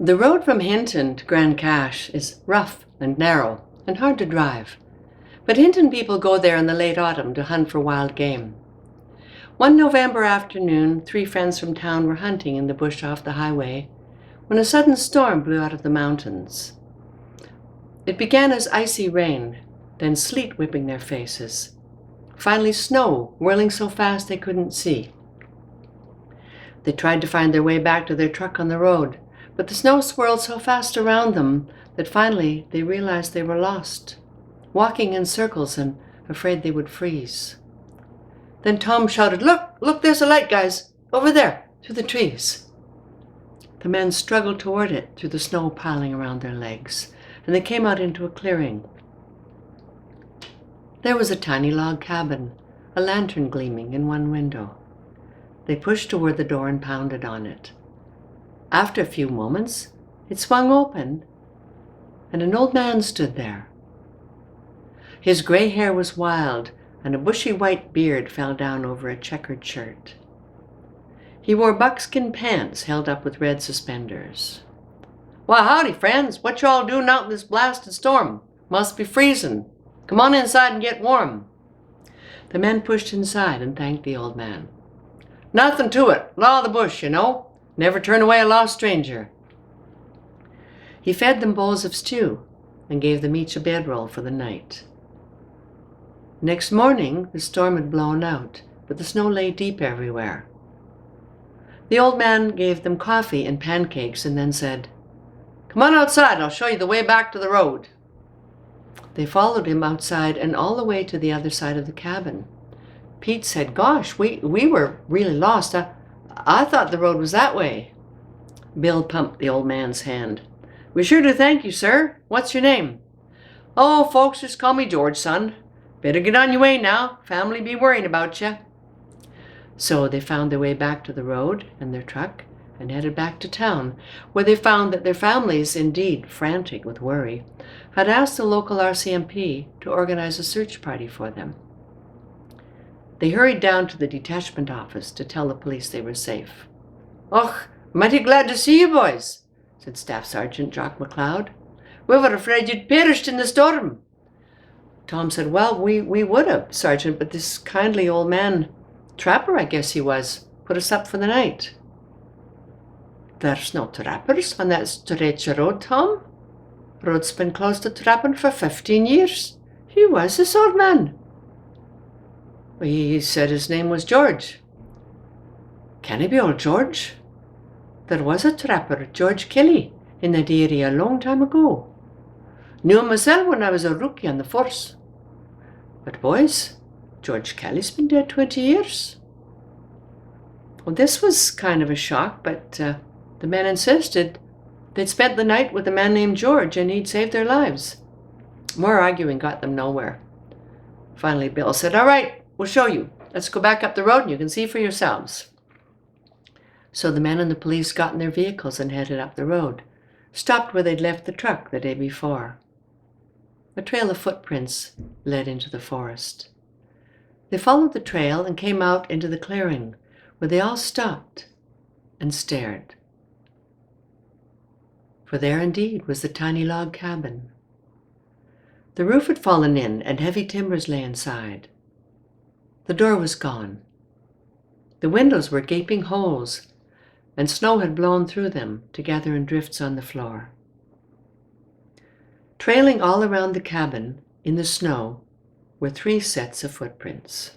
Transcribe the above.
The road from Hinton to Grand Cache is rough and narrow and hard to drive, but Hinton people go there in the late autumn to hunt for wild game. One November afternoon, 3 friends from town were hunting in the bush off the highway when a sudden storm blew out of the mountains. It began as icy rain, then sleet whipping their faces. Finally snow, whirling so fast they couldn't see. They tried to find their way back to their truck on the road, but the snow swirled so fast around them that finally they realized they were lost, walking in circles and afraid they would freeze. Then Tom shouted, Look, there's a light, guys, over there, through the trees." The men struggled toward it through the snow piling around their legs, and they came out into a clearing. There was a tiny log cabin, a lantern gleaming in one window. They pushed toward the door and pounded on it. After a few moments, it swung open, and an old man stood there. His gray hair was wild, and a bushy white beard fell down over a checkered shirt. He wore buckskin pants held up with red suspenders. "Why, howdy, friends. What y'all doing out in this blasted storm? Must be freezing. Come on inside and get warm." The men pushed inside and thanked the old man. "Nothing to it. Law of the bush, you know. Never turn away a lost stranger." He fed them bowls of stew and gave them each a bedroll for the night. Next morning, the storm had blown out, but the snow lay deep everywhere. The old man gave them coffee and pancakes and then said, "Come on outside, I'll show you the way back to the road." They followed him outside and all the way to the other side of the cabin. Pete said, "Gosh, we were really lost. I thought the road was that way." Bill pumped the old man's hand. "We sure do thank you, sir. What's your name?" "Oh, folks just call me George, son. Better get on your way now. Family be worrying about you." So they found their way back to the road and their truck and headed back to town, where they found that their families, indeed frantic with worry, had asked the local RCMP to organize a search party for them. They hurried down to the detachment office to tell the police they were safe. "Och, mighty glad to see you boys," said Staff Sergeant Jock McLeod. "We were afraid you'd perished in the storm." Tom said, "Well, we would have, Sergeant, but this kindly old man, trapper I guess he was, put us up for the night." "There's no trappers on that stretch of road, Tom. Road's been closed to trapping for 15 years. Who was this old man?" "He said his name was George." "Can it be old George? There was a trapper, George Kelly, in that area a long time ago. Knew him myself when I was a rookie on the force. But boys, George Kelly's been dead 20 years. Well, this was kind of a shock, but the men insisted they'd spent the night with a man named George and he'd saved their lives. More arguing got them nowhere. Finally, Bill said, "All right, we'll show you. Let's go back up the road and you can see for yourselves." So the men and the police got in their vehicles and headed up the road, stopped where they'd left the truck the day before. A trail of footprints led into the forest. They followed the trail and came out into the clearing, where they all stopped and stared. For there indeed was the tiny log cabin. The roof had fallen in and heavy timbers lay inside. The door was gone. The windows were gaping holes, and snow had blown through them to gather in drifts on the floor. Trailing all around the cabin, in the snow, were 3 sets of footprints.